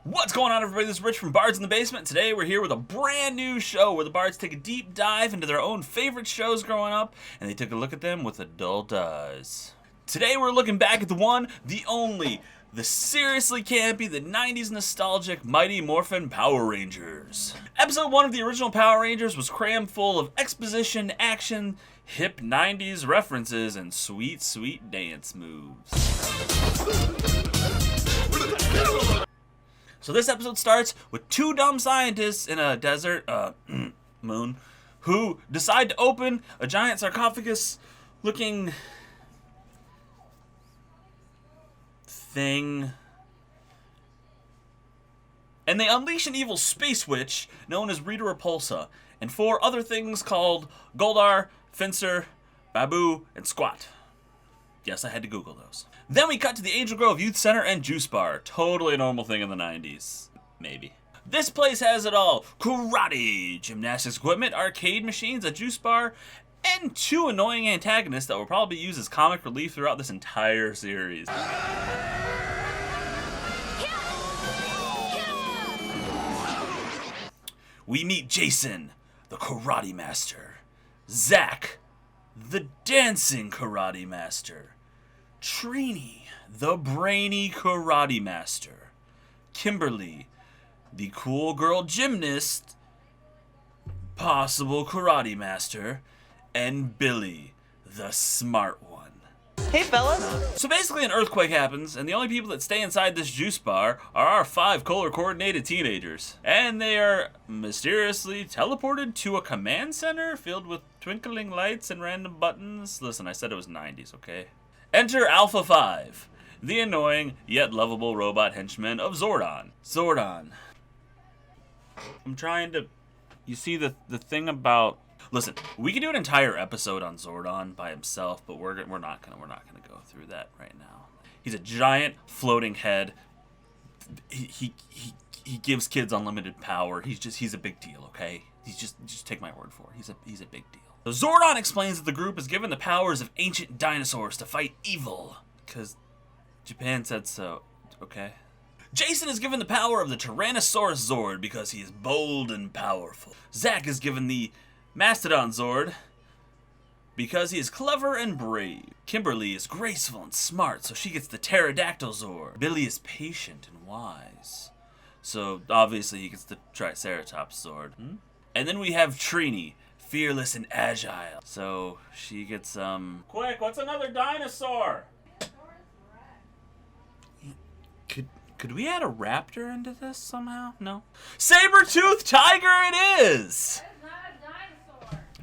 What's going on, everybody? This is Rich from Bards in the Basement. Today we're here with a brand new show where the Bards take a deep dive into their own favorite shows growing up, and they took a look at them with adult eyes. Today we're looking back at the one, the only, the seriously campy, the 90s nostalgic Mighty Morphin Power Rangers. Episode 1 of the original Power Rangers was crammed full of exposition, action, hip 90s references, and sweet, sweet dance moves. So this episode starts with two dumb scientists in a desert, moon, who decide to open a giant sarcophagus-looking thing. And they unleash an evil space witch known as Rita Repulsa, and four other things called Goldar, Fencer, Babu, and Squat. Yes, I had to Google those. Then we cut to the Angel Grove Youth Center and Juice Bar. Totally a normal thing in the 90s. Maybe. This place has it all. Karate, gymnastics equipment, arcade machines, a juice bar, and two annoying antagonists that will probably use as comic relief throughout this entire series. We meet Jason, the karate master. Zach, the dancing karate master. Trini, the brainy karate master. Kimberly, the cool girl gymnast, possible karate master. And Billy, the smart one. Hey, fellas. So basically an earthquake happens, and the only people that stay inside this juice bar are our 5 color-coordinated teenagers. And they are mysteriously teleported to a command center filled with twinkling lights and random buttons. Listen, I said it was 90s, okay? Enter Alpha 5, the annoying yet lovable robot henchman of Zordon. Zordon. I'm trying to... You see the thing about... Listen, we could do an entire episode on Zordon by himself, but we're not gonna go through that right now. He's a giant floating head. He gives kids unlimited power. He's a big deal, okay? Just take my word for it. He's a big deal. So Zordon explains that the group is given the powers of ancient dinosaurs to fight evil, because Japan said so, okay? Jason is given the power of the Tyrannosaurus Zord because he is bold and powerful. Zach is given the Mastodon Zord because he is clever and brave. Kimberly is graceful and smart, so she gets the Pterodactyl Zord. Billy is patient and wise, so obviously he gets the Triceratops Zord. And then we have Trini, fearless and agile, so she gets Quick, what's another dinosaur? Could we add a raptor into this somehow? No. Saber-toothed tiger it is!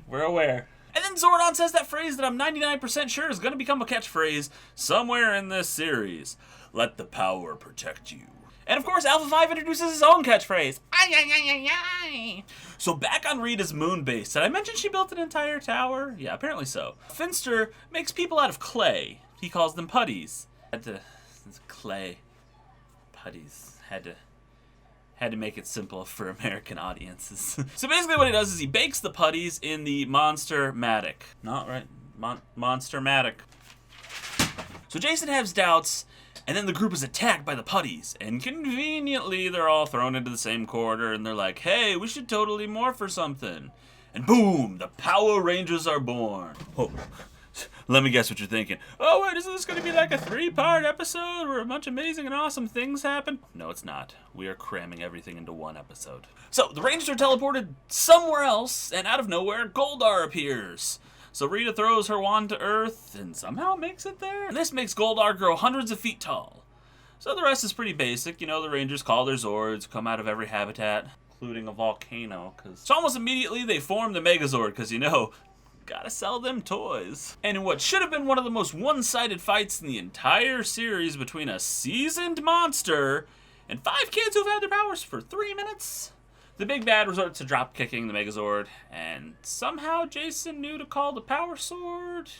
We're aware. And then Zordon says that phrase that I'm 99% sure is going to become a catchphrase somewhere in this series. Let the power protect you. And of course, Alpha 5 introduces his own catchphrase. Ay, ay, ay, ay, ay. So back on Rita's moon base, did I mention she built an entire tower? Yeah, apparently so. Finster makes people out of clay. He calls them putties. Clay. Putties. Had to make it simple for American audiences. So basically what he does is he bakes the putties in the Monster-matic. Not right. Monster-matic. So Jason has doubts, and then the group is attacked by the putties. And conveniently, they're all thrown into the same corridor, and they're like, hey, we should totally morph or something. And boom, the Power Rangers are born. Oh. Let me guess what you're thinking. Oh, wait, isn't this going to be like a 3-part episode where a bunch of amazing and awesome things happen? No, it's not. We are cramming everything into one episode. So, the Rangers are teleported somewhere else, and out of nowhere, Goldar appears. So Rita throws her wand to Earth, and somehow makes it there. And this makes Goldar grow hundreds of feet tall. So the rest is pretty basic. You know, the Rangers call their Zords, come out of every habitat, including a volcano. So almost immediately, they form the Megazord, because, you know, gotta sell them toys. And in what should have been one of the most one-sided fights in the entire series between a seasoned monster and 5 kids who've had their powers for 3 minutes, the big bad resorts to drop-kicking the Megazord, and somehow Jason knew to call the Power Sword.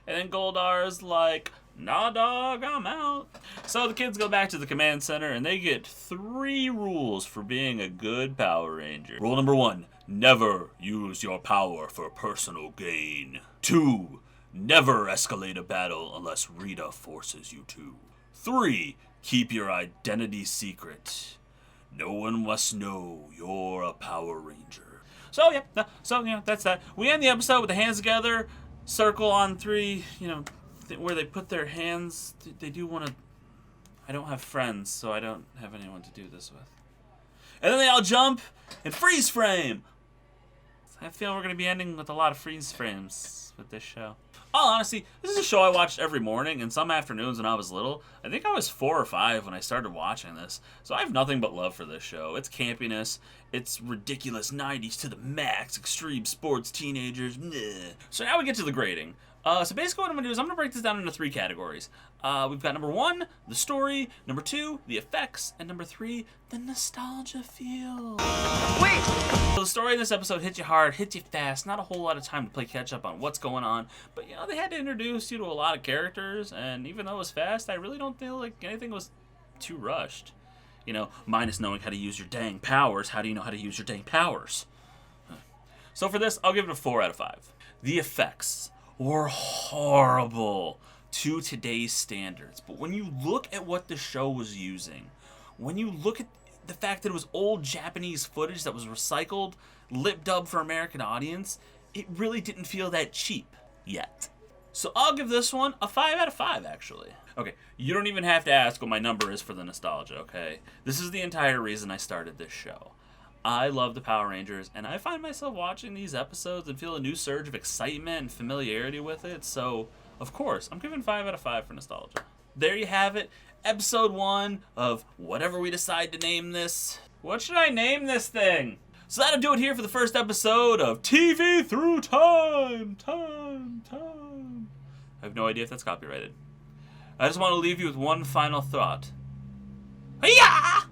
And then Goldar is like, nah dog, I'm out. So the kids go back to the command center, and they get 3 rules for being a good Power Ranger. Rule number 1. Never use your power for personal gain. 2. Never escalate a battle unless Rita forces you to. 3. Keep your identity secret. No one must know you're a Power Ranger. So yeah, that's that. We end the episode with the hands together, circle on 3. Where they put their hands. They do want to. I don't have friends, so I don't have anyone to do this with. And then they all jump and freeze frame. I feel we're going to be ending with a lot of freeze frames with this show. All honesty, this is a show I watched every morning and some afternoons when I was little. I think I was 4 or 5 when I started watching this. So I have nothing but love for this show. It's campiness. It's ridiculous 90s to the max. Extreme sports teenagers. Bleh. So now we get to the grading. So basically what I'm going to do is I'm going to break this down into 3 categories. We've got number 1, the story, number 2, the effects, and number 3, the nostalgia feel. Wait! So the story in this episode hits you hard, hits you fast, not a whole lot of time to play catch up on what's going on, but they had to introduce you to a lot of characters, and even though it was fast, I really don't feel like anything was too rushed. Minus knowing how to use your dang powers, how do you know how to use your dang powers? So for this, I'll give it a 4 out of 5. The effects were horrible to today's standards. But when you look at what the show was using, when you look at the fact that it was old Japanese footage that was recycled, lip dubbed for American audience, it really didn't feel that cheap yet. So I'll give this one a 5 out of 5, actually. Okay, you don't even have to ask what my number is for the nostalgia, okay? This is the entire reason I started this show. I love the Power Rangers, and I find myself watching these episodes and feel a new surge of excitement and familiarity with it, so, of course, I'm giving 5 out of 5 for nostalgia. There you have it, episode 1 of whatever we decide to name this. What should I name this thing? So that'll do it here for the first episode of TV Through Time. I have no idea if that's copyrighted. I just want to leave you with one final thought. Hiya!